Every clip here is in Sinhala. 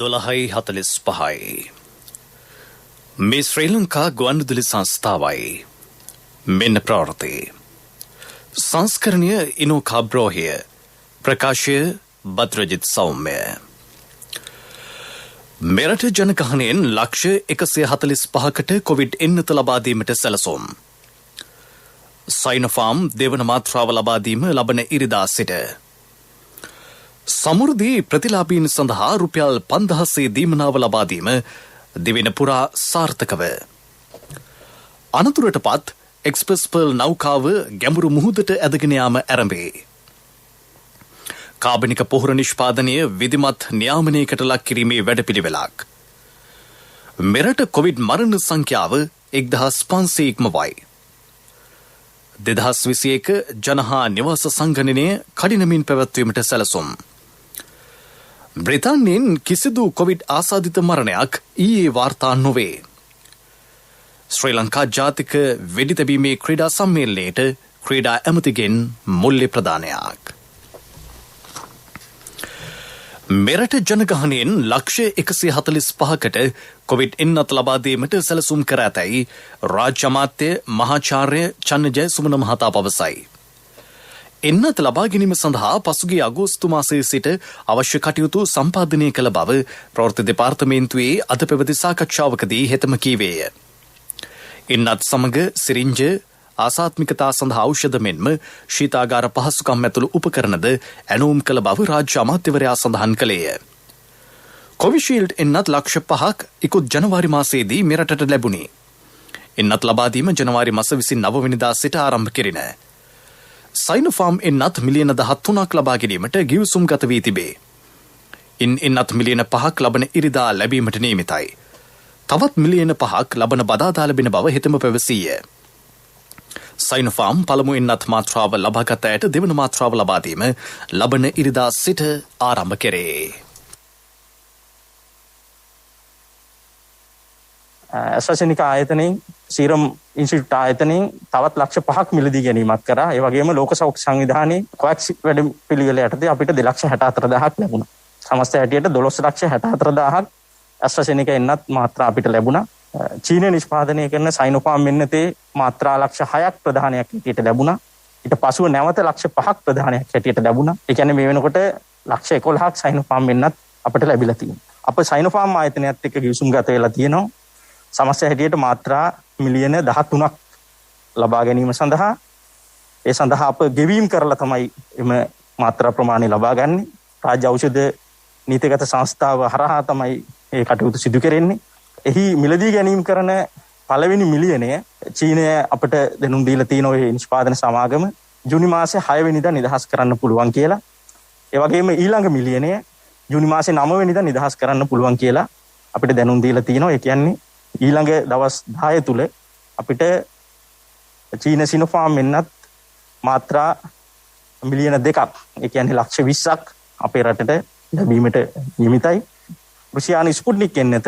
12:45 මේ ශ්‍රී ලංකා ගුවන්විදුලි සංස්ථාවයි මෙන්න ප්‍රවෘත්ති සංස්කරණය ඉනෝ කාබ්‍රෝහිය ප්‍රකාශය බද්රජිත් සෞම්‍ය මෙරට ජනගහනයෙන් ලක්ෂ 145කට කොවිඩ් එන්නත ලබා දීමට සැලසුම් සයිනෝෆාම් දෙවන මාත්‍රාව ලබා දීම ලබන ඉරිදා සිට සමෘද්ධි ප්‍රතිලාභීන් සඳහා රුපියල් 5000 දීමනාව ලබා දීම දිවෙන පුරා සාර්ථකව අනතුරට පත් එක්ස්ප්‍රස් පර්ල් නෞකාව ගැඹුරු මුහුදට ඇදගෙන යාම ආරම්භේ කාබනික පොහොර නිෂ්පාදනය විධිමත් නියාමනයකට ලක් කිරීමේ වැඩපිළිවෙලක් මෙරට කොවිඩ් මරණ සංඛ්‍යාව 1500 ඉක්මවයි 2021 ජනහා නිවාස සංගණනය කඩිනමින් පැවැත්වීමට සැලසුම් බ්‍රිතාන්‍යයෙන් කිසිදු කොවිඩ් ආසාදිත මරණයක් ඊයේ වාර්තා නොවේ ශ්‍රී ලංකා ජාතික වෙඩි තැබීමේ ක්‍රීඩා සම්මේලනයට ක්‍රීඩා ඇමතිගෙන් මුල්‍ය ප්‍රදානයක් මෙරට ජනගහනයෙන් ලක්ෂ 145කට කොවිඩ් එන්නත ලබා දීමට සැලසුම් කර ඇතැයි රාජ්‍ය අමාත්‍ය මහාචාර්ය චන්නජය සුමන මහතා පවසයි. එන්නත ලබා ගැනීම සඳහා පසුගිය අගෝස්තු මාසයේ සිට අවශ්‍ය කටයුතු සම්පාදනය කළ බව ප්‍රවෘත්ති දෙපාර්තමේන්තුවේ අද පැවති සාකච්ඡාවකදී හෙතම කීවේය. එන්නත් සමග සිරින්ජ ආසාත්මිකතා සඳහා ඖෂධ මෙන්ම ශීතාගාර පහසුකම් ඇතුළු උපකරණද ඇනවුම් කළ බව රාජ්‍ය අමාත්‍යවරයා සඳහන් කළේය. කොවිෂීල්ඩ් එන්නත් ලක්ෂ 5ක් ඉකුත් ජනවාරි මාසයේදී මෙරටට ලැබුණි. එන්නත් ලබා දීම ජනවාරි මාස 29 වෙනිදා සිට ආරම්භ කෙරිණ. සයිනෝෆාම් එන්නත් මිලියන 13ක් ලබා ගැනීමට ගිවිසුම් ගත වී තිබේ. ඉන් එන්නත් මිලියන 5ක් ලබන ඉරිදා ලැබීමට නියමිතයි. තවත් මිලියන 5ක් ලබන බදාදා ලැබෙන බව හෙතම පැවසීය. සයිනෝෆාම් පළමු එන්නත් මාත්‍රාව ලබාගත් අයට දෙවන මාත්‍රාව ලබා දීම ලබන ඉරිදා සිට ආරම්භ කෙරේ. ඇස්ට්‍රාසෙනිකා ආයතනයෙන් සීරම් ඉන්ස්ටිටියුට් ආයතනයෙන් තවත් ලක්ෂ 5ක් මිලදී ගැනීමක් කරා. ඒ වගේම ලෝක සෞඛ්‍ය සංවිධානයේ කොවැක්ස් වැඩපිළිවෙල යටතේ අපිට 2,64,000ක් ලැබුණා. සමස්ත හැටියට 12,64,000ක් ඇස්ට්‍රාසෙනිකා එන්නත් මාත්‍රා අපිට ලැබුණා. චීනය නිෂ්පාදනය කරන සයිනෝෆාම් එන්නතේ මාත්‍රා ලක්ෂ 6ක් ප්‍රධානයක් හැටියට ලැබුණා. ඊට පසුව නැවත ලක්ෂ 5ක් ප්‍රධානයක් හැටියට ලැබුණා. ඒ කියන්නේ මේ වෙනකොට ලක්ෂ 11ක් සයිනෝෆාම් එන්නත් අපිට ලැබිලා තියෙනවා. අප සයිනෝෆාම් ආයතනයත් එක්ක ගිවිසුම් ගත වෙලා තියෙනවා. සමස්ත හැටියට මාත්‍රා මිලියන 13ක් ලබා ගැනීම සඳහා ඒ සඳහා අප ගෙවීම් කරලා තමයි එම මාත්‍රා ප්‍රමාණය ලබා ගන්නේ. රාජ්‍ය ඖෂධ නීතිගත සංස්ථාව හරහා තමයි ඒ කටයුතු සිදු කෙරෙන්නේ. එහි මිලදී ගැනීම කරන පළවෙනි මිලියනය චීනය අපට දෙනුම් දීලා තියෙන ඔය නිෂ්පාදන සමාගම ජූනි මාසේ 6 වෙනිදා නිදහස් කරන්න පුළුවන් කියලා. ඒ වගේම ඊළඟ මිලියනය ජූනි මාසේ 9 වෙනිදා නිදහස් කරන්න පුළුවන් කියලා අපිට දැනුම් දීලා තියෙනවා. ඒ කියන්නේ ඊළඟ දවස් 10 තුල අපිට චීන සිනෝෆාම් එන්නත් මාත්‍රා මිලියන 2ක් ඒ කියන්නේ ලක්ෂ 20ක් අපේ රටට ලැබීමට නියමිතයි. රුසියානු ස්පුට්නික් එන්නත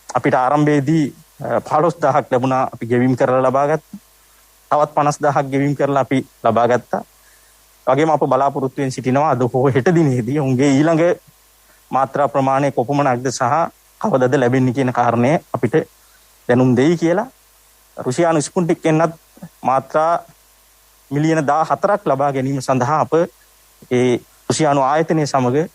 අපිට ආරම්භයේදී 15000ක් ලැබුණා. අපි ගෙවීම් කරලා ලබා ගත්තා. තවත් 50000ක් ගෙවීම් කරලා අපි ලබා ගත්තා. වගේම අප බලාපොරොත්තු වෙමින් සිටිනවා අද හෝ හෙට දිනේදී උන්ගේ ඊළඟ මාත්‍රා ප්‍රමාණය කොපමණක්ද සහ කවදද ලැබෙන්නේ කියන කාරණය අපිට දැනුම් දෙයි කියලා. රුසියානු ස්පුට්නික් එන්නත් මාත්‍රා මිලියන 14ක් ලබා ගැනීම සඳහා අප ඒ රුසියානු ආයතනය සමග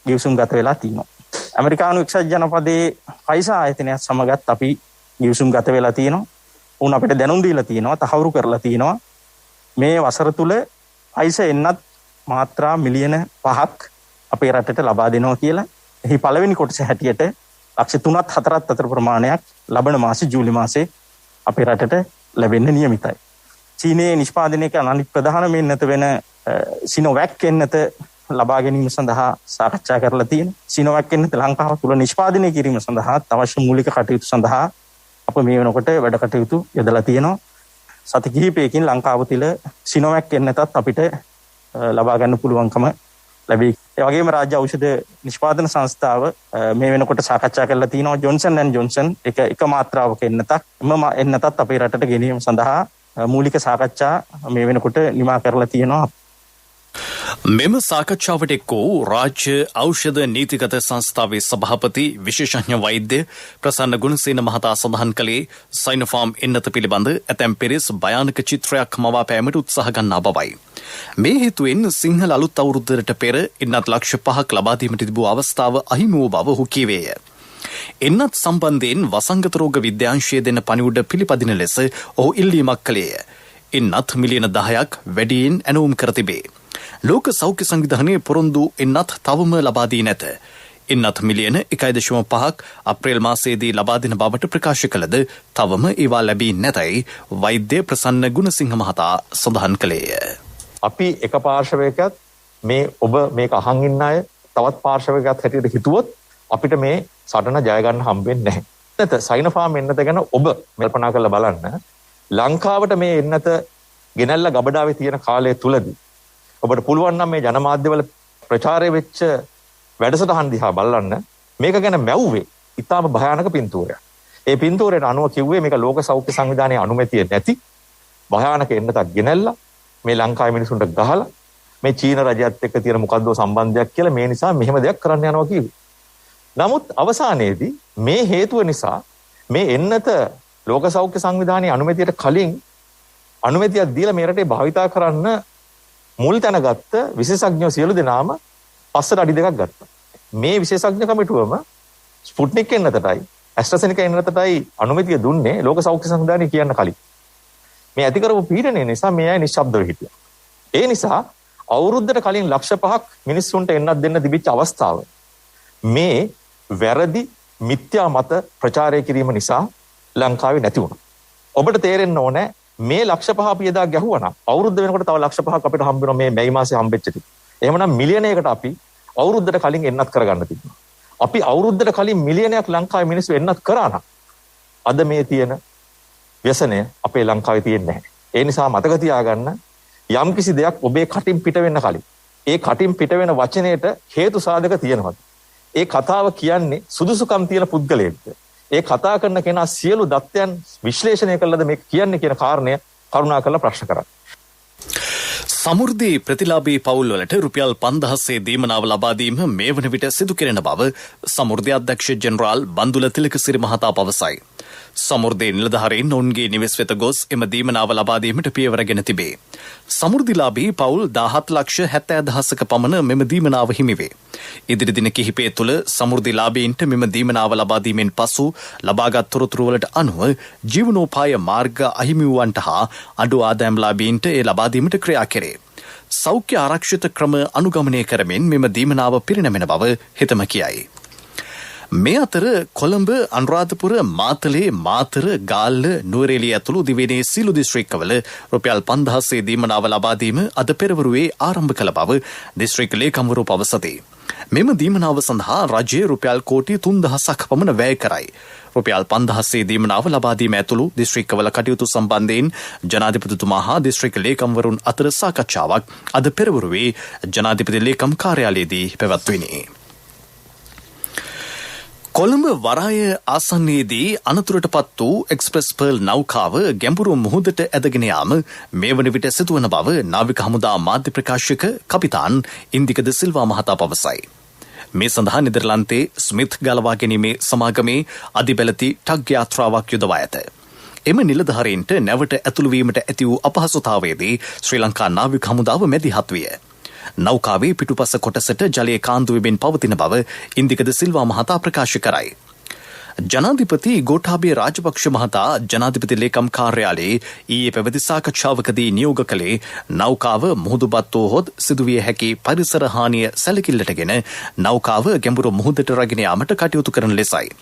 ගිවිසුම් ගත වෙලා තියෙනවා. ඇමරිකානු එක්සත් ජනපදයේ ෆයිසර් ආයතනයත් සමගත් අපි ගිවිසුම් ගත වෙලා තියෙනවා. උන් අපිට දැනුම් දීලා තියෙනවා, තහවුරු කරලා තියෙනවා. මේ වසර තුල ෆයිසර් එන්නත් මාත්‍රා මිලියන 5ක් අපේ රටට ලබා දෙනවා කියලා. එහි පළවෙනි කොටස හැටියට ලක්ෂ 3ත් 4ත් අතර ප්‍රමාණයක් ලබන මාසේ ජූලි මාසේ අපේ රටට ලැබෙන්න නියමිතයි. චීනයේ නිෂ්පාදනය කරන අනිත් ප්‍රධානම එන්නත වෙන සිනෝවැක් එන්නත ලබා ගැනීම සඳහා සාකච්ඡා කරලා තියෙනවා. සිනෝවැක් එන්නත ලංකාව තුළ නිෂ්පාදනය කිරීම සඳහා අවශ්‍ය මූලික කටයුතු සඳහා අප මේ වෙනකොට වැඩ කටයුතු යොදලා තියෙනවා. සති කිහිපයකින් ලංකාව තුළ සිනෝවැක් එන්නතත් අපිට ලබා ගන්න පුළුවන්කම ලැබී. ඒ වගේම රාජ්‍ය ඖෂධ නිෂ්පාදන සංස්ථාව මේ වෙනකොට සාකච්ඡා කරලා තියෙනවා ජොන්සන් ඇන්ඩ් ජොන්සන් එක මාත්‍රාවක එන්නතක් එම එන්නතත් අපේ රටට ගෙනීම සඳහා මූලික සාකච්ඡා මේ වෙනකොට නිමා කරලා තියෙනවා. මෙම සාකච්ඡාවට එක් වූ රාජ්‍ය ඖෂධ නීතිගත සංස්ථාවේ සභාපති විශේෂඥ වෛද්‍ය ප්‍රසන්න ගුණසේන මහතා සඳහන් කළේ සයිනෝෆාර්ම් එන්නත පිළිබඳ ඇතැම් පෙරෙස් භයානක චිත්‍රයක් මවා පෑමට උත්සාහ ගන්නා බවයි. මේ හේතුවෙන් සිංහල අලුත් අවුරුද්දට පෙර එන්නත් ලක්ෂ 5ක් ලබා දීමට තිබූ අවස්ථාව අහිමි වූ බව ඔහු කීවේය. එන්නත් සම්බන්ධයෙන් වසංගත රෝග විද්‍යාංශය දෙන පණිවුඩ පිළිපදින ලෙස ඔහු ඉල්ලීමක් කළේය. එන්නත් මිලියන 10ක් වැඩියෙන් ඇනවුම් කර තිබේ. ලෝක සෞඛ්‍ය සංවිධානයේ පොරොන්දු එන්නත් තවම ලබා දී නැත. එන්නත් මිලියන 1.5ක් අප්‍රේල් මාසයේදී ලබා දෙන බවට ප්‍රකාශ කළද තවම ඒවා ලැබී නැතයි වෛද්‍ය ප්‍රසන්න ගුණසිංහ මහතා සඳහන් කළේය. අපි එක පාර්ශවයකත් මේ ඔබ මේක අහන් ඉන්න අය තවත් පාර්ශවයකත් හැටියට හිතුවොත් අපිට මේ සටන ජය ගන්න හම්බෙන්නේ නැහැ. නැත සයිනෝෆාර්ම් එන්නත ගැන ඔබ කල්පනා කරලා බලන්න. ලංකාවට මේ එන්නත ගෙනල්ලා ගබඩාවේ තියෙන කාලය තුලදී ඔබට පුළුවන් නම් මේ ජනමාධ්‍යවල ප්‍රචාරය වෙච්ච වැඩසටහන් දිහා බලන්න. මේක ගැන මැව්වේ ඉතාම භයානක පින්තූරයක්. ඒ පින්තූරයට අනුව කිව්වේ මේක ලෝක සෞඛ්‍ය සංවිධානයේ අනුමැතිය නැති භයානක එන්නතක් ගෙනල්ලා මේ ලංකාවේ මිනිසුන්ට ගහලා මේ චීන රජයත් එක්ක තියෙන මොකද්ද සම්බන්ධයක් කියලා මේ නිසා මෙහෙම දෙයක් කරන්න යනවා කිව්වේ. නමුත් අවසානයේදී මේ හේතුව නිසා මේ එන්නත ලෝක සෞඛ්‍ය සංවිධානයේ අනුමැතියට කලින් අනුමැතියක් දීලා මේ රටේ භාවිතා කරන්න මුල් තැන ගත්ත විශේෂඥයෝ සියලු දෙනාම පස්සට අඩි දෙකක් ගත්තා. මේ විශේෂඥ කමිටුවම ස්පුට්නික් එන්නතටයි ඇස්ට්‍රාසෙනිකා එන්නතටයි අනුමැතිය දුන්නේ ලෝක සෞඛ්‍ය සංවිධානය කියන්න කලින්. මේ ඇති කරපු පීඩනය නිසා මේ අය නිශ්ශබ්දව හිටියා. ඒ නිසා අවුරුද්දට කලින් ලක්ෂ 5ක් මිනිස්සුන්ට එන්නත් දෙන්න තිබිච්ච අවස්ථාව මේ වැරදි මිත්‍යා මත ප්‍රචාරය කිරීම නිසා ලංකාවේ නැති වුණා. ඔබට තේරෙන්න ඕනේ මේ ලක්ෂ 5 අපි එදා ගැහුවා නම් අවුරුද්ද වෙනකොට තව ලක්ෂ 5ක් අපිට හම්බ වෙනවා මේ මැයි මාසේ හම්බෙච්ච ටික. එහෙමනම් මිලියනයකට අපි අවුරුද්දට කලින් එන්නත් කරගන්න තිබුණා. අපි අවුරුද්දට කලින් මිලියනයක් ලංකාවේ මිනිස්සු එන්නත් කරා නම් අද මේ තියෙන ව්‍යසනය අපේ ලංකාවේ තියෙන්නේ නැහැ. ඒ නිසා මතක තියාගන්න යම්කිසි දෙයක් ඔබේ කටින් පිට වෙන්න කලින් ඒ කටින් පිට වෙන වචනයට හේතු සාධක තියෙනවද? ඒ කතාව කියන්නේ සුදුසුකම් තියෙන පුද්ගලයෙක්ද? ඒ කතා කරන කෙනා සියලු දත්තයන් විශ්ලේෂණය කළාද මේක කියන්නේ කියන කාරණය කරුණාකරලා ප්‍රශ්න කරන්න. සමෘද්ධි ප්‍රතිලාභී පවුල්වලට රුපියල් 5000 දීමනාව ලබා දීම මේ වන විට සිදු කෙරෙන බව සමෘද්ධි අධ්‍යක්ෂ ජෙනරාල් බන්දුල තිලකසිරි මහතා පවසයි. සමෘද්ධි නිලධාරීන් ඔවුන්ගේ නිවෙස් වෙත ගොස් එම දීමනාව ලබා දීමට පියවරගෙන තිබේ. සමෘද්ධිලාභී පවුල් 17,70,000ක පමණ මෙම දීමනාව හිමි වේ. ඉදිරි දින කිහිපය තුළ සමෘද්ධිලාභීන්ට මෙම දීමනාව ලබා දීමෙන් පසු ලබාගත් තොරතුරු වලට අනුව ජීවනෝපාය මාර්ග අහිමි වූවන්ට හා අඩු ආදායම්ලාභීන්ට ඒ ලබා දීමට ක්‍රියා කෙරේ. සෞඛ්‍ය ආරක්ෂිත ක්‍රම අනුගමනය කරමින් මෙම දීමනාව පිරිනැමෙන බව හිතම කියයි. මේ අතර කොළඹ අනුරාධපුර මාතලේ මාතර ගාල්ල නුවරඑළිය ඇතුළු දිවයිනේ සියලු දිස්ත්‍රික්කවල රුපියල් 5000 දීමනාව ලබා දීම අද පෙරවරුවේ ආරම්භ කළ බව දිස්ත්‍රික් ලේකම්වරු පවසති. මෙම දීමනාව සඳහා රජයේ රුපියල් කෝටි 3000ක් පමණ වැය කරයි. රුපියල් 5000 දීමනාව ලබා දීම ඇතුළු දිස්ත්‍රික්කවල කටයුතු සම්බන්ධයෙන් ජනාධිපතිතුමා හා දිස්ත්‍රික් ලේකම්වරුන් අතර සාකච්ඡාවක් අද පෙරවරුවේ ජනාධිපති ලේකම් කාර්යාලයේදී පැවැත්විණි. කොළඹ වරාය ආසන්නයේදී අනතුරටපත් වූ එක්ස්ප්‍රස් පර්ල් නෞකාව ගැඹුරු මුහුදට ඇදගෙන යාම මේ වන විට සිදුවන බව නාවික හමුදා මාධ්‍ය ප්‍රකාශක කපිතාන් ඉන්දිකද සිල්වා මහතා පවසයි. මේ සඳහා නෙදර්ලන්තයේ ස්මිත් ගලවා ගැනීමේ සමාගමේ අධිබැලති ටග් යාත්‍රාවක් යොදවා ඇත. එම නිලධාරීන්ට නැවට ඇතුළු වීමට ඇති වූ අපහසුතාවයේදී ශ්‍රී ලංකා නාවික හමුදාව මැදිහත් විය. නෞකාවේ පිටුපස කොටසට ජලය කාන්දු වෙමින් පවතින බව ඉන්දිකද සිල්වා මහතා ප්‍රකාශ කරයි. ජනාධිපති ගෝඨාභය රාජපක්ෂ මහතා ජනාධිපති ලේකම් කාර්යාලයේ ඊයේ පැවති සාකච්ඡාවකදී නියෝග කළේ නෞකාව මුහුදුබත් වූහොත් සිදුවිය හැකි පරිසර හානිය සැලකිල්ලටගෙන නෞකාව ගැඹුරු මුහුදට රැගෙන යාමට කටයුතු කරන ලෙසයි.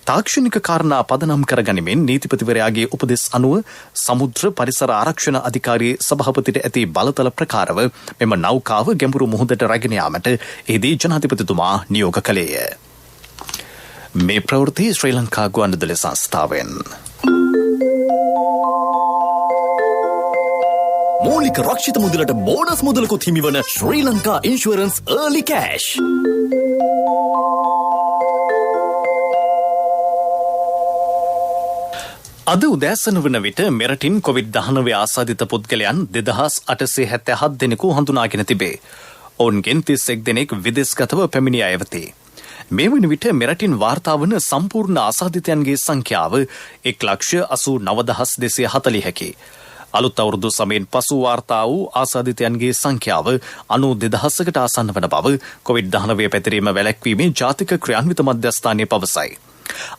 තාක්ෂණික කාරණා පදනම් කරගනිමින් නීතිපතිවරයාගේ උපදෙස් අනුව සමුද්‍ර පරිසර ආරක්ෂණ අධිකාරී සභාපතිට ඇති බලතල ප්‍රකාරව මෙම නෞකාව ගැඹුරු මුහුදට රැගෙන යාමට එහිදී ජනාධිපතිතුමා නියෝග කළේය. මේ ප්‍රවෘත්ති ශ්‍රී ලංකා ගුවන්විදුලි සංස්ථාවෙන්. මූලික රක්ෂිත මුදලට බෝනස් මුදලකුත් හිමිවන ශ්‍රී ලංකා ඉන්ෂුරන්ස් early cash. අද උදෑසන වන විට මෙරටින් කොවිඩ්-19 ආසාදිත පුද්ගලයන් 2877 දෙනෙකු හඳුනාගෙන තිබේ. ඔවුන්ගෙන් 31 දෙනෙක් විදේශගතව පැමිණි අය වෙති. මේ වන විට මෙරටින් වාර්තා වන සම්පූර්ණ ආසාදිතයන්ගේ සංඛ්‍යාව 1,89,240කි. අලුත් අවුරුදු සමයෙන් පසු වාර්තා වූ ආසාදිතයන්ගේ සංඛ්‍යාව 92,000කට ආසන්න වන බව කොවිඩ්-19 පැතිරීම වැළැක්වීමේ ජාතික ක්‍රියාන්විත මධ්‍යස්ථානය පවසයි.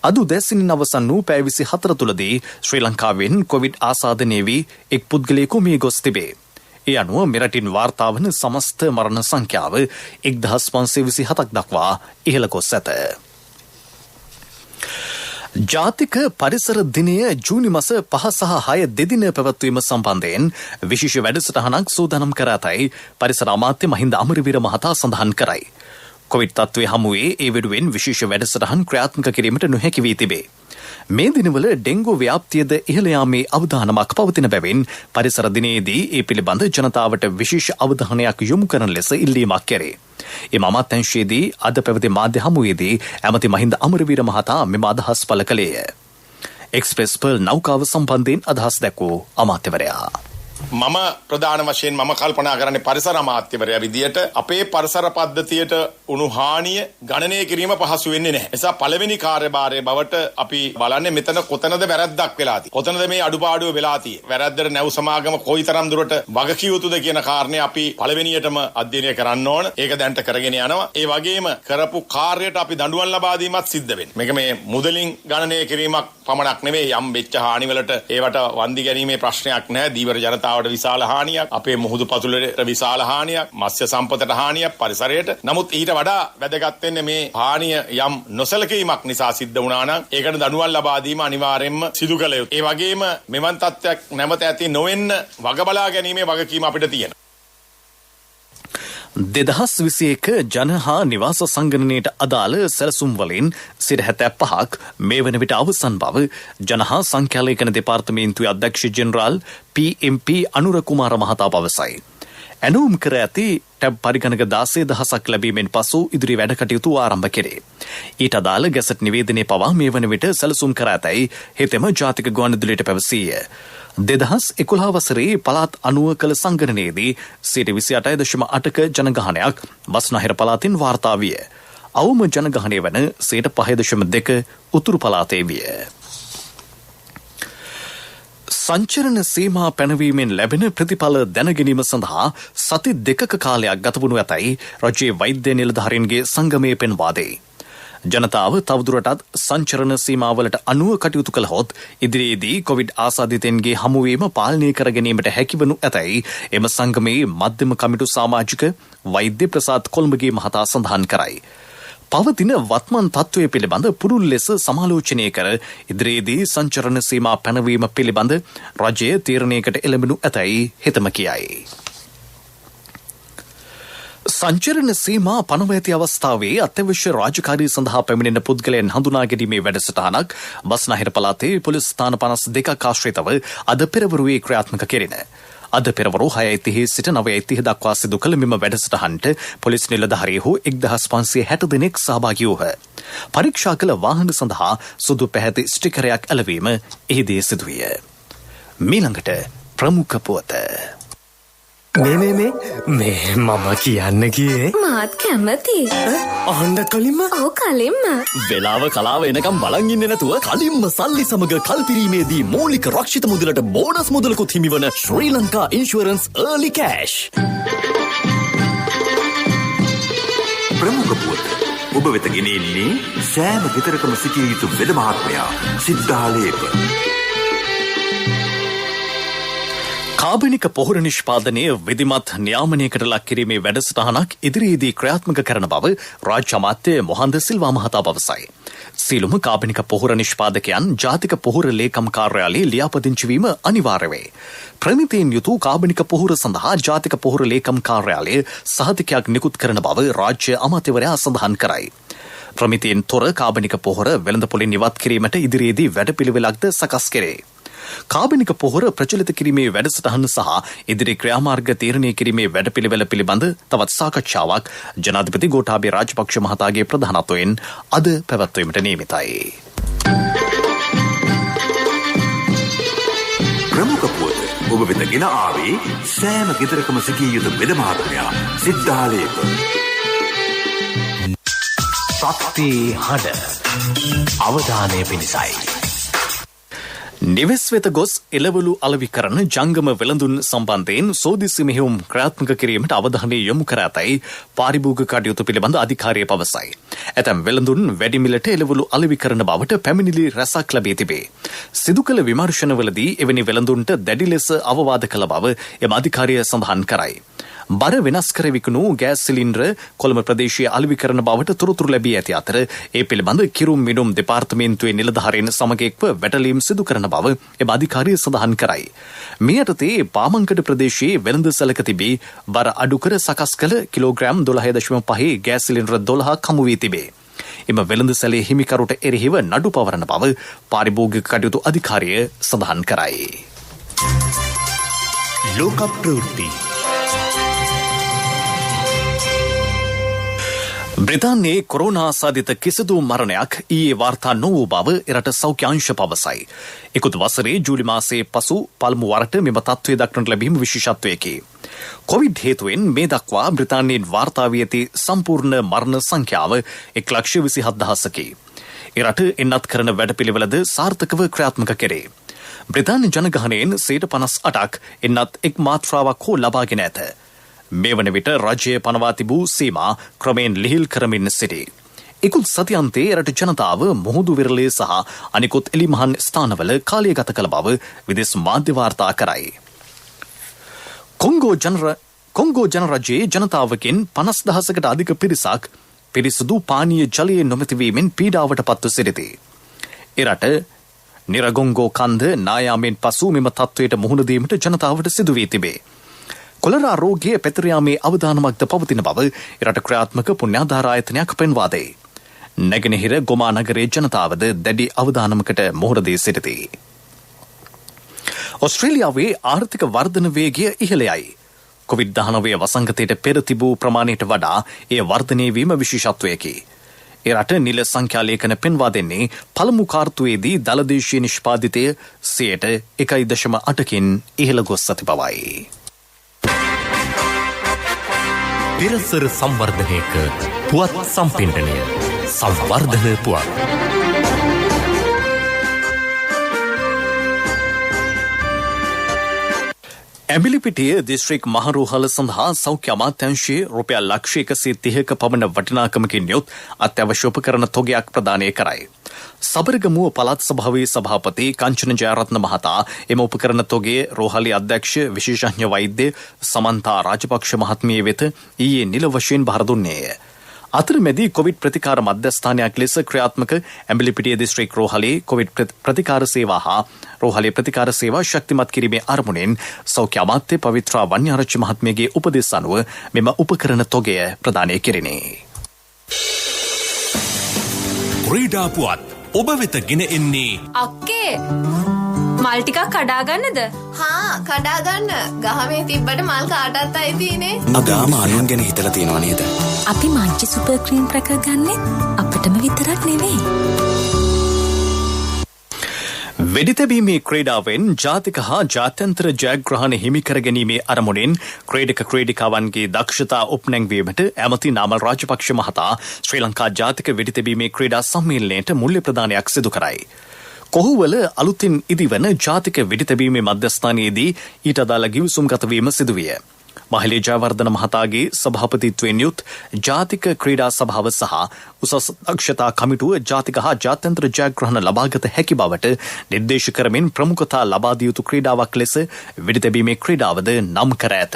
අද උදෑසනින් අවසන් වූ පැය 24 තුළදී ශ්‍රී ලංකාවෙන් කොවිඩ් ආසාදනය වී එක් පුද්ගලයෙකු මිය ගොස් තිබේ. ඒ අනුව මෙරටින් වාර්තා වන සමස්ත මරණ සංඛ්‍යාව 1527ක් දක්වා ඉහළ ගොස් ඇත. ජාතික පරිසර දිනය ජූනි මාස 5 සහ 6 දෙදින පැවැත්වීම සම්බන්ධයෙන් විශේෂ වැඩසටහනක් සූදානම් කර ඇතැයි පරිසර අමාත්‍ය මහින්ද අමරවීර මහතා සඳහන් කරයි. කොවිඩ් තත්ත්වයේ හමුවේ ඒ වෙනුවෙන් විශේෂ වැඩසටහන් ක්‍රියාත්මක කිරීමට නොහැකි වී තිබේ. මේ දිනවල ඩෙංගු ව්‍යාප්තියද ඉහළ යාමේ අවධානමක් පවතින බැවින් පරිසර දිනයේදී ඒ පිළිබඳ ජනතාවට විශේෂ අවධානයක් යොමු කරන ලෙස ඉල්ලීමක් කෙරේ. එම අමාත්‍යාංශයේදී අද පැවති මාධ්‍ය හමුවේදී ඇමති මහින්ද අමරවීර මහතා මෙම අදහස් පළ කළේය. එක්ස්ප්‍රෙස් පර්ල් නෞකාව සම්බන්ධයෙන් අදහස් දැක්වූ අමාත්‍යවරයා මම ප්‍රධාන වශයෙන් මම කල්පනා කරන්නේ පරිසර අමාත්‍යවරයා විදියට අපේ පරිසර පද්ධතියට උණු හානිය ගණනය කිරීම පහසු වෙන්නේ නැහැ. නිසා පළවෙනි කාර්යභාරයේ බවට අපි බලන්නේ මෙතන කොතනද වැරද්දක් වෙලා තියෙන්නේ. කොතනද මේ අඩුපාඩුව වෙලා තියෙන්නේ. වැරද්දට නැව් සමාගම කොයිතරම් දුරට වගකිය යුතුද කියන කාරණේ අපි පළවෙනියටම අධ්‍යයනය කරන්න ඕන. ඒක දැන්ට කරගෙන යනවා. ඒ වගේම කරපු කාර්යයට අපි දඬුවම් ලබා දීමත් සිද්ධ වෙනවා. මේක මේ මුදලින් ගණනය කිරීමක් පමණක් නෙවෙයි යම් වෙච්ච හානිවලට ඒවට වන්දි ගැනීමේ ප්‍රශ්නයක් නැහැ. දීවර ජනතාවට විශාල හානියක්, අපේ මුහුදු පතුලට විශාල හානියක්, මත්ස්‍ය සම්පතට හානියක්, පරිසරයට. නමුත් ඊට වඩා වැදගත් වෙන්නේ මේ හානිය යම් නොසලකීමක් නිසා සිද්ධ වුණා නම් ඒකට දඬුවම් ලබා දීම අනිවාර්යයෙන්ම සිදු කළ යුතුයි. ඒ වගේම මෙවන් තත්ත්වයක් නැවත ඇති නොවෙන්න වග බලා ගැනීමේ වගකීම අපිට තියෙනවා. 2021 ජන හා නිවාස සංගණනයට අදාළ සැලසුම් වලින් 75ක් මේ වන විට අවසන් බව ජන හා සංඛ්‍යාලේඛන දෙපාර්තමේන්තුවේ අධ්‍යක්ෂ ජෙනරාල් PMP අනුර කුමාර මහතා පවසයි. ඇනවුම් කර ඇති ටැබ් පරිගණක 16000ක් ලැබීමෙන් පසු ඉදිරි වැඩ කටයුතු ආරම්භ කෙරේ. ඊට අදාළ ගැසට් නිවේදනයේ පවා මේ වන විට සැලසුම් කර ඇතැයි හෙතෙම ජාතික ගුවන්විදුලියට පැවසීය. 2011 වසරේ පළාත් 90 කළ සංගණනයේදී 28.8ක ජනගහනයක් බස්නාහිර පළාතින් වාර්තා විය. අවම ජනගහනය වන 5.2 උතුරු පළාතේ විය. සංචරණ සීමා පැනවීමෙන් ලැබෙන ප්‍රතිඵල දැනගැනීම සඳහා සති 2ක කාලයක් ගත වනු ඇතැයි රජයේ වෛද්‍ය නිලධාරීන්ගේ සංගමය පෙන්වා දෙයි. ජනතාව තවදුරටත් සංචරණ සීමාවලට අනුව කටයුතු කළහොත් ඉදිරියේදී කොවිඩ් ආසාදිතයන්ගේ හමුවීම පාලනය කර ගැනීමට හැකිවනු ඇතැයි එම සංගමයේ මධ්‍යම කමිටු සමාජික වෛද්‍ය ප්‍රසාද් කොළඹගේ මහතා සඳහන් කරයි. පවතින වත්මන් තත්ත්වය පිළිබඳ පුළුල් ලෙස සමාලෝචනය කර ඉදිරියේදී සංචරණ සීමා පැනවීම පිළිබඳ රජය තීරණයකට එළඹෙනු ඇතැයි හෙතම කියයි. සංචරණ සීමා පනව ඇති අවස්ථාවේ අත්‍යවශ්‍ය රාජකාරී සඳහා පැමිණෙන පුද්ගලයන් හඳුනා ගැනීමේ වැඩසටහනක් බස්නාහිර පළාතේ පොලිස් ස්ථාන 52ක් ආශ්‍රිතව අද පෙරවරුවේ ක්‍රියාත්මක කෙරිණ. අද පෙරවරු 6:30 සිට 9:30 දක්වා සිදු කළ මෙම වැඩසටහනට පොලිස් නිලධාරීහු 1560 දෙනෙක් සහභාගී වූහ. පරීක්ෂා කළ වාහන සඳහා සුදු පැහැති ස්ටිකරයක් ඇලවීම එහිදී සිදුවිය. මීළඟට ප්‍රමුඛ පුවත. මේ මම කියන්න ගියේ මාත් කැමති. අහන්න කලින්ම ඔව් කලින්ම වෙලාව කලාව එනකම් බලන් ඉන්නේ නැතුව කලින්ම සල්ලි සමග කල්පිරීමේදී මූලික රක්ෂිත මුදලට බෝනස් මුදලකුත් හිමිවන ශ්‍රී ලංකා ඉන්ෂුරන්ස් early cash. ප්‍රමුඛ පුවත ඔබ වෙත ගෙනෙන්නේ සෑම ගෙදරකම සිටිය යුතු වෙද මහත්මයා සිද්ධාලේප. කාබනික පොහොර නිෂ්පාදනය විධිමත් න්‍යාමනයකට ලක් කිරීමේ වැඩසටහනක් ඉදිරියේදී ක්‍රියාත්මක කරන බව රාජ්‍ය අමාත්‍ය මොහන්ද සිල්වා මහතා පවසයි. සියලුම කාබනික පොහොර නිෂ්පාදකයන් ජාතික පොහොර ලේකම් කාර්යාලයේ ලියාපදිංචි වීම අනිවාර්ය වේ. ප්‍රමිතියෙන් යුතු කාබනික පොහොර සඳහා ජාතික පොහොර ලේකම් කාර්යාලය සහතිකයක් නිකුත් කරන බව රාජ්‍ය අමාත්‍යවරයා සඳහන් කරයි. ප්‍රමිතියෙන් තොර කාබනික පොහොර වෙළඳපොලින් ඉවත් කිරීමට ඉදිරියේදී වැඩපිළිවෙලක්ද සකස් කෙරේ. කාබනික පොහොර ප්‍රචලිත කිරීමේ වැඩසටහන සහ ඉදිරි ක්‍රියාමාර්ග තීරණය කිරීමේ වැඩපිළිවෙල පිළිබඳ තවත් සාකච්ඡාවක් ජනාධිපති ගෝඨාභය රාජපක්ෂ මහතාගේ ප්‍රධානත්වයෙන් අද පැවැත්වීමට නියමිතයි. ප්‍රමුඛ පුවත ඔබ වෙත ගෙන ආවේ සෑම ගෙදරකම සිටිය යුතු වෙද මහත්මයා සිද්ධාලේක. සත්‍යයේ හඬ අවධානය පිණිසයි. නිවෙස් වෙත ගොස් එළවලු අලෙවි කරන ජංගම වෙළඳුන් සම්බන්ධයෙන් සෝදිසි මෙහෙයුම් ක්‍රියාත්මක කිරීමට අවධානය යොමු කර ඇතැයි පාරිභෝගික කටයුතු පිළිබඳ අධිකාරිය පවසයි. ඇතැම් වෙළඳුන් වැඩි මිලට එළවලු අලෙවි කරන බවට පැමිණිලි රැසක් ලැබී තිබේ. සිදු කළ විමර්ශනවලදී එවැනි වෙළඳුන්ට දැඩි ලෙස අවවාද කළ බව එම අධිකාරිය සඳහන් කරයි. බර වෙනස් කර විකුණු ගෑස් සිලින්ඩර කොළඹ ප්‍රදේශයේ අලෙවි කරන බවට තොරතුරු ලැබී ඇති අතර ඒ පිළිබඳ කිරුම් මිනුම් දෙපාර්තමේන්තුවේ නිලධාරීන් සමග එක්ව වැටලීම් සිදු කරන බව එම අධිකාරිය සඳහන් කරයි. මේ යටතේ පාමංකඩ ප්‍රදේශයේ වෙළඳ සැලක තිබී බර අඩු කර සකස් කළ කිලෝග්‍රෑම් 12.5 ගෑස් සිලින්ඩර 12ක් හමු වී තිබේ. එම වෙළඳ සැලේ හිමිකරුට එරෙහිව නඩු පවරන බව පාරිභෝගික කටයුතු අධිකාරිය සඳහන් කරයි. ලෝක ප්‍රවෘත්ති. බ්‍රිතාන්‍යයේ කොරෝනා ආසාදිත කිසිදු මරණයක් ඊයේ වාර්තා නොවූ බව එරට සෞඛ්‍ය අංශ පවසයි. ඉකුත් වසරේ ජූලි මාසයේ පසු පළමු වරට මෙම තත්ත්වය දක්නට ලැබීම විශේෂත්වයකි. කොවිඩ් හේතුවෙන් මේ දක්වා බ්‍රිතාන්‍යයෙන් වාර්තා වී ඇති සම්පූර්ණ මරණ සංඛ්‍යාව 1,27,000කි. එරට එන්නත් කරන වැඩපිළිවෙලද සාර්ථකව ක්‍රියාත්මක කෙරේ. බ්‍රිතාන්‍ය ජනගහනයෙන් 58%ක් එන්නත් එක් මාත්‍රාවක් හෝ ලබාගෙන ඇත. මේ වන විට රජය පනවා තිබූ සීමා ක්‍රමයෙන් ලිහිල් කරමින් සිටී. ඉකුත් සතියන්තයේ රට ජනතාව මුහුදු විරලේ සහ අනිකුත් එලිමහන් ස්ථානවල කාලය ගත කළ බව විදේශ මාධ්‍ය වාර්තා කරයි. කොංගෝ ජනරජයේ ජනතාවකින් 50,000කට අධික පිරිසක් පිරිසුදු පානීය ජලයේ නොමැතිවීමෙන් පීඩාවට පත්ව සිටිති. එරට නිරගොංගෝ කන්ද නායාමෙන් පසු මෙම තත්ත්වයට මුහුණ දීමට ජනතාවට සිදු වී තිබේ. කොලරා රෝගයේ පැතිර යාමේ අවදානමක්ද පවතින බව එරට ක්‍රියාත්මක පුණ්‍යාධාර ආයතනයක් පෙන්වා දෙයි. නැගෙනහිර ගොමා නගරයේ ජනතාවද දැඩි අවදානමකට මුහුණ දී සිටිති. ඔස්ට්‍රේලියාවේ ආර්ථික වර්ධන වේගය ඉහළ යයි. කොවිඩ්-19 වසංගතයට පෙර තිබූ ප්‍රමාණයට වඩා එය වර්ධනය වීම විශේෂත්වයකි. එරට නිල සංඛ්‍යා ලේඛන පෙන්වා දෙන්නේ පළමු කාර්තුවේදී දළදේශීය නිෂ්පාදිතය 1.8කින් ඉහළ ගොස් ඇති බවයි. පිරසර සංවර්ධනයක පුවත් සම්පින්ඩනය සංවර්ධන පුවත්. ඇඹිලිපිටිය දිස්ත්‍රික් මහරෝහල සඳහා සෞඛ්‍ය අමාත්‍යාංශයේ රුපියල් 130ක පමණ වටිනාකමකින් යුත් අත්‍යවශ්‍ය උපකරණ තොගයක් ප්‍රදානය කරයි. සබරගමුව පළාත් සභාවේ සභාපති කංචන ජයරත්න මහතා එම උපකරණ තොගේ රෝහලේ අධ්‍යක්ෂ විශේෂඥ වෛද්‍ය සමන්තා රාජපක්ෂ මහත්මිය වෙත ඊයේ නිල වශයෙන් බහර දුන්නේය. අතරමැදි කොවිඩ් ප්‍රතිකාර මධ්‍යස්ථානයක් ලෙස ක්‍රියාත්මක ඇඹිලිපිටිය දිස්ත්‍රික් රෝහලේ කොවිඩ් ප්‍රතිකාර සේවා හා රෝහලේ ප්‍රතිකාර සේවා ශක්තිමත් කිරීමේ අරමුණෙන් සෞඛ්‍ය අමාත්‍ය පවිත්‍රා වන්‍යාරච්චි මහත්මියගේ උපදෙස් අනුව මෙම උපකරණ තොගය ප්‍රදානය කෙරිනේ. ක්‍රීඩා පුවත් ඔබ වෙත ගෙන එන්නේ අක්කේ මල් ටිකක් කඩාගන්නද? හා කඩාගන්න. ගහමේ තිබ්බට මල් කාටත් අයිතිනේ. අදාම අනුන් ගැන හිතලා තියෙනව නේද? අපි මංචි සුපර් ක්‍රීම් ප්‍රක ගන්නෙ අපිටම විතරක් නෙවෙයි. වෙඩිතැබීමේ ක්‍රීඩාවෙන් ජාතික හා ජාත්‍යන්තර ජයග්‍රහණ හිමි කර ගැනීමේ අරමුණෙන් ක්‍රීඩක ක්‍රීඩිකාවන්ගේ දක්ෂතා උපනැංවීමට ඇමති නාමල් රාජපක්ෂ මහතා ශ්‍රී ලංකා ජාතික වෙඩිතැබීමේ ක්‍රීඩා සම්මේලනයට මුල්‍ය ප්‍රදානයක් සිදු කරයි. කොහුවල අලුතින් ඉදිවන ජාතික වෙඩිතැබීමේ මධ්‍යස්ථානයේදී ඊට අදාළ ගිවිසුම් ගතවීම සිදුවිය. මහලේ ජයවර්ධන මහතාගේ සභාපතිත්වයෙන් යුත් ජාතික ක්‍රීඩා සභාව සහ උසස් දක්ෂතා කමිටුව ජාතික හා ජාත්‍යන්තර ජයග්‍රහණ ලබාගත හැකි බවට නිර්දේශ කරමින් ප්‍රමුඛතා ලබා දිය යුතු ක්‍රීඩාවක් ලෙස වෙඩිතැබීමේ ක්‍රීඩාවද නම් කර ඇත.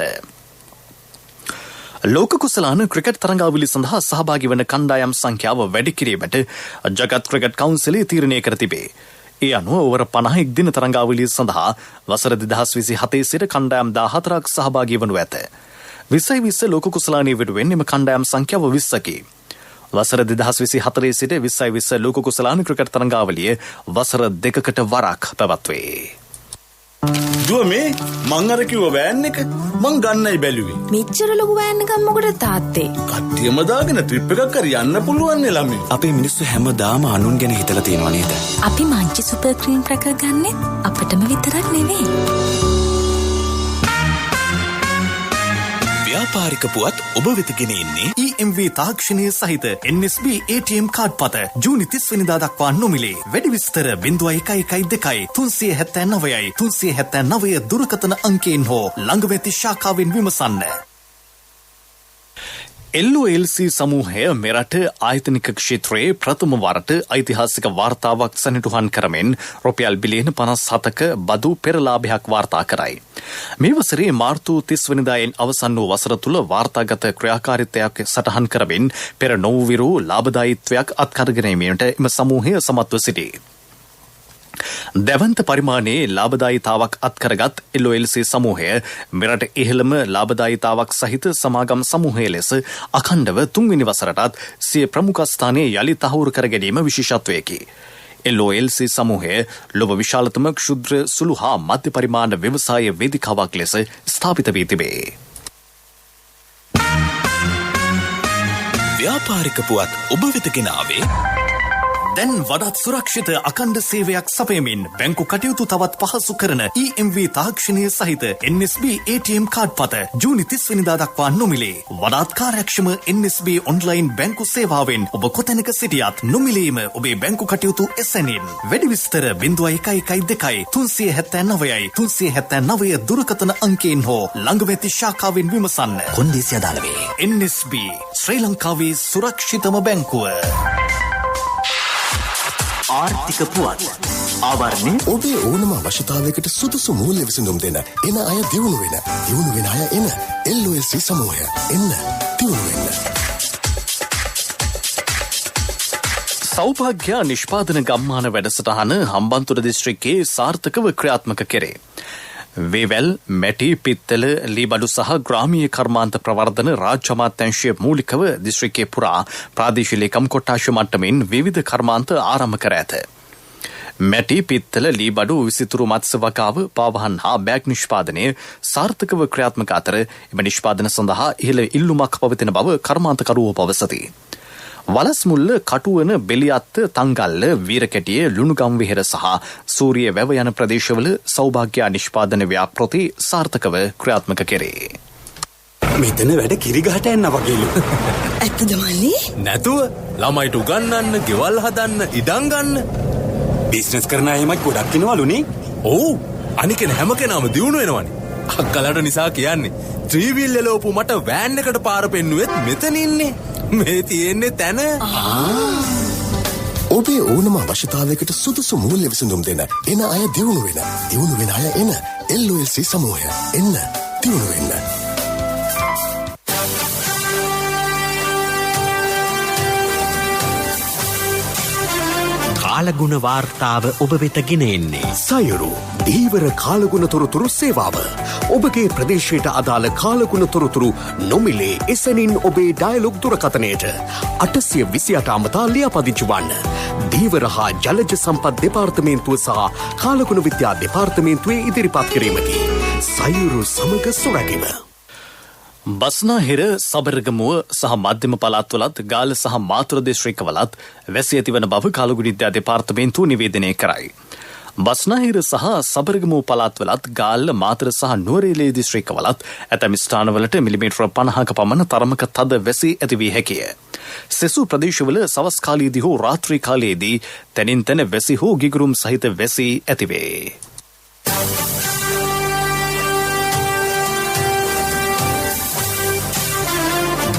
ලෝක කුසලාන ක්‍රිකට් තරඟාවලි සඳහා සහභාගී වන කණ්ඩායම් සංඛ්‍යාව වැඩි කිරීමට ජගත් ක්‍රිකට් කවුන්සිලය තීරණය කර තිබේ. ඒ අනුව ඔවර 51 දින තරඟාවලිය සඳහා වසර 2027 සිට කණ්ඩායම් 14ක් සහභාගී වනු ඇත. 2020 ලෝක කුසලානයේ වෙනුවෙන් එම කණ්ඩායම් සංඛ්‍යාව 20කි. වසර 2024 සිට 2020 ලෝක කුසලාන ක්‍රිකට් තරඟාවලිය වසර 2කට වරක් පැවැත්වේ. දුව මේ මං අර කිව්ව වෑන් එක මං ගන්නයි බැලුවේ. මෙච්චර ලොකු වෑන් එකක් මොකටද තාත්තේ? කට්ටියම දාගෙන ට්‍රිප් එකක් හරි යන්න පුළුවන් නේ ළමයි. අපේ මිනිස්සු හැමදාම අනුන් ගැන හිතලා තියෙනවා නේද? අපි මංචි සුපර් ක්‍රීම් රැක ගන්නෙ අපිටම විතරක් නෙවෙයි. ව්‍යාපාරික පුවත් ඔබ වෙත ගෙන එන්නේ EMV තාක්ෂණය සහිත NSB ATM කාඩ් පත ජූනි 30 වෙනිදා දක්වා නොමිලේ. වැඩි විස්තර 0112 379යි 379 දුරකථන අංකයෙන් හෝ ළඟ වෙති ශාඛාවෙන් විමසන්න. LOLC සමූහය මෙරට ආයතනික ක්ෂේත්‍රයේ ප්‍රථම වරට ඓතිහාසික වාර්තාවක් සනිටුහන් කරමින් රුපියල් බිලියන 57ක බදු පෙරලාභයක් වාර්තා කරයි. මේ වසරේ මාර්තු 30 වෙනිදායෙන් අවසන් වූ වසර තුල වාර්තාගත ක්‍රියාකාරීත්වයක් සටහන් කරමින් පෙර නොවිරු ලාභදායීත්වයක් අත්කරගැනීමට එම සමූහය සමත්ව සිටී. දැවන්ත පරිමාණයේ ලාභදායීතාවක් අත්කරගත් LOLC සමූහය මෙරට ඉහළම ලාභදායීතාවක් සහිත සමාගම් සමූහය ලෙස අඛණ්ඩව තුන්වෙනි වසරටත් සිය ප්‍රමුඛස්ථානයේ යළි තහවුරු කර ගැනීම විශේෂත්වයකි. LOLC සමූහය ලොව විශාලතම ක්ෂුද්‍ර සුළු හා මධ්‍ය පරිමාණ ව්‍යවසාය වේදිකාවක් ලෙස ස්ථාපිත වී තිබේ. ව්‍යාපාරික පුවත් ඔබ වෙත ගෙන ආවේ දැන් වඩාත් සුරක්ෂිත අඛණ්ඩ සේවයක් සපයමින් බැංකු කටයුතු තවත් පහසු කරන EMV තාක්ෂණය සහිත NSB ATM කාඩ් පත ජූනි 30 වෙනිදා දක්වා නොමිලේ. වඩාත් කාර්යක්ෂම NSB ඔන්ලයින් බැංකු සේවාවෙන් ඔබ කොතැනක සිටියත් නොමිලේම ඔබේ බැංකු කටයුතු එසැනින්. වැඩි විස්තර 0112 379යි 379 දුරකථන අංකයෙන් හෝ ළඟ වෙති ශාඛාවෙන් විමසන්න. කොන්දේසි අදාළ වේ. NSB ශ්‍රී ලංකාවේ සුරක්ෂිතම බැංකුව. ආර්ථික පුවත් ආවරණය ඔබේ ඕනම අවශ්‍යතාවයකට සුදුසු මූල්‍ය විසඳුම් දෙන එන අය දියුණු වෙන අය එන LOLC සමූහය එන්න දියුණු වෙන්න. සෞභාග්‍ය නිෂ්පාදන ගම්මාන වැඩසටහන හම්බන්තොට දිස්ත්‍රික්කයේ සාර්ථකව ක්‍රියාත්මක කෙරේ. වේවැල්, මැටි, පිත්තල, ලීබඩු සහ ග්‍රාමීය කර්මාන්ත ප්‍රවර්ධන රාජ්‍ය අමාත්‍යාංශය මූලිකව දිස්ත්‍රික්කයේ පුරා ප්‍රාදේශීය ලේකම් කොට්ටාශ මට්ටමින් විවිධ කර්මාන්ත ආරම්භ කර ඇත. මැටි, පිත්තල, ලීබඩු, විසිතුරු මත්ස්‍ය වගාව, පාවහන් හා බෑග් නිෂ්පාදනය සාර්ථකව ක්‍රියාත්මක අතර එම නිෂ්පාදන සඳහා ඉහළ ඉල්ලුමක් පවතින බව කර්මාන්තකරුවෝ පවසති. වලස්මුල්ල, කටුවන, බෙලියත්ත, තංගල්ල, වීරකැටිය, ලුණුගම් විහෙර සහ සූරිය වැව යන ප්‍රදේශවල සෞභාග්‍ය නිෂ්පාදන ව්‍යාපෘති සාර්ථකව ක්‍රියාත්මක කෙරේ. මෙතන වැඩ කිරිගහට යන්න වගේලු. ඇත්තද මල්ලි? නැතුව ළමයිට උගන්වන්න, ගෙවල් හදන්න, ඉඩම් ගන්න. බිස්නස් කරන අයමයි ගොඩක් ඉනවලුනේ. ඔව්. අනිකෙන හැම කෙනාම දියුණු වෙනවනේ. අක්කලට නිසා කියන්නේ ත්‍රිවිල් එලෝපු මට වෑන් එකට පාර පෙන්නුවෙත් මෙතන ඉන්නේ. මේ තියෙන්නේ තැන. ඔබේ ඕනම අවශ්‍යතාවයකට සුදුසු මූල්‍ය විසඳුම් දෙන එන අය දියුණු වෙන අය එන LOLC සමූහය එන්න දියුණු වෙන්න. කාලගුණ වාර්තාව ඔබ වෙත ගෙන එන්නේ සයුරු දීවර කාලගුණ තොරතුරු සේවාව. ඔබගේ ප්‍රදේශයට අදාළ කාලගුණ තොරතුරු නොමිලේ එසැනින් ඔබේ ඩයලොග් දුරකථනයට 828 අමතා ලියාපදිංචි වන්න. දීවර හා ජලජ සම්පත් දෙපාර්තමේන්තුව සහ කාලගුණ විද්‍යා දෙපාර්තමේන්තුවේ ඉදිරිපත් කිරීමකි. සයුරු සමග සුරැකීම. බස්නාහිර, සබරගමුව සහ මධ්‍යම පළාත්වලත් ගාල්ල සහ මාතර දිස්ත්‍රික්කවලත් වැසි ඇතිවන බව කාලගුණ විද්‍යා දෙපාර්තමේන්තුව නිවේදනය කරයි. බස්නාහිර සහ සබරගමුව පළාත්වලත් ගාල්ල, මාතර සහ නුවරඑළිය දිස්ත්‍රික්කවලත් ඇතැම් ස්ථානවලට මිලිමීටර 50ක පමණ තරමක තද වැසි ඇති වී හැකිය. සෙසු ප්‍රදේශවල සවස් කාලයේදී හෝ රාත්‍රී කාලයේදී තැනින් තැන වැසි හෝ ගිගුරුම් සහිත වැසි ඇතිවේ.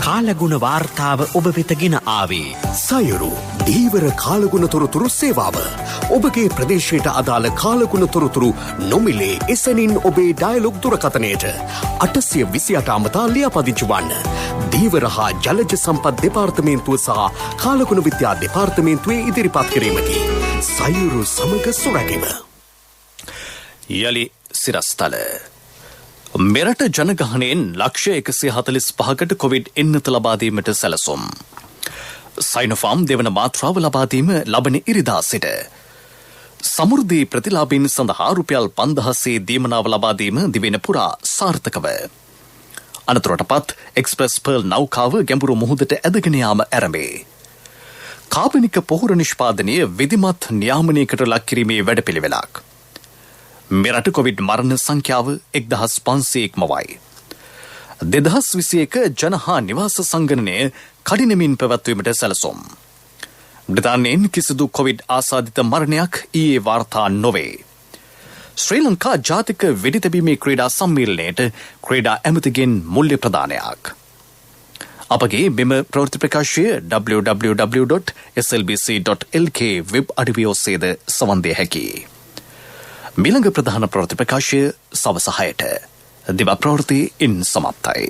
කාලගුණ වාර්තාව ඔබ වෙත ගෙන ආවේ සයුරු දීවර කාලගුණ තොරතුරු සේවාව. ඔබගේ ප්‍රදේශයට අදාළ කාලගුණ තොරතුරු නොමිලේ එසැනින් ඔබේ ඩයලොග් දුරකථනයට 828 අමතා ලියාපදිංචි වන්න. දීවර හා ජලජ සම්පත් දෙපාර්තමේන්තුව සහ කාලගුණ විද්‍යා දෙපාර්තමේන්තුවේ ඉදිරිපත් කිරීමකි. සයුරු සමග සුරැකීම. යලි සිරස්තල මෙරට ජනගහනයෙන් ලක්ෂ 145කට කොවිඩ් එන්නත ලබාදීමට සැලසුම්. සයිනෝෆාම් දෙවන මාත්‍රාව ලබාදීම ලබන ඉරිදා සිට. සමෘද්ධි ප්‍රතිලාභීන් සඳහා රුපියල් 5000 දීමනාව ලබා දීම දිවෙන පුරා සාර්ථකව. අනතුරටපත් එක්ස්ප්‍රස් පර්ල් නෞකාව ගැඹුරු මුහුදට ඇදගෙන යාම ආරම්භේ. කාබනික පොහොර නිෂ්පාදනය විධිමත් නියාමනයකට ලක් කිරීමේ වැඩපිළිවෙලක්. මෙරට කොවිඩ් මරණ සංඛ්‍යාව 1500 ඉක්මවයි. 2021 ජනහා නිවාස සංගණනය කඩිනමින් පැවැත්වීමට සැලසුම්. බ්‍රිතාන්‍යයෙන් කිසිදු කොවිඩ් ආසාදිත මරණයක් ඊයේ වාර්තා නොවේ. ශ්‍රී ලංකා ජාතික වෙඩි තැබීමේ ක්‍රීඩා සම්මේලනයට ක්‍රීඩා ඇමතිගෙන් මුල්‍ය ප්‍රදානයක්. අපගේ මෙම ප්‍රවෘත්ති ප්‍රකාශය www.slbc.lk වෙබ් අඩවි ඔස්සේද සවන් දිය හැකියි. මිළඟ ප්‍රධාන ප්‍රවෘත්ති ප්‍රකාශය සවස 6ට. දිවා ප්‍රවෘත්ති ඉන් සමත්යි.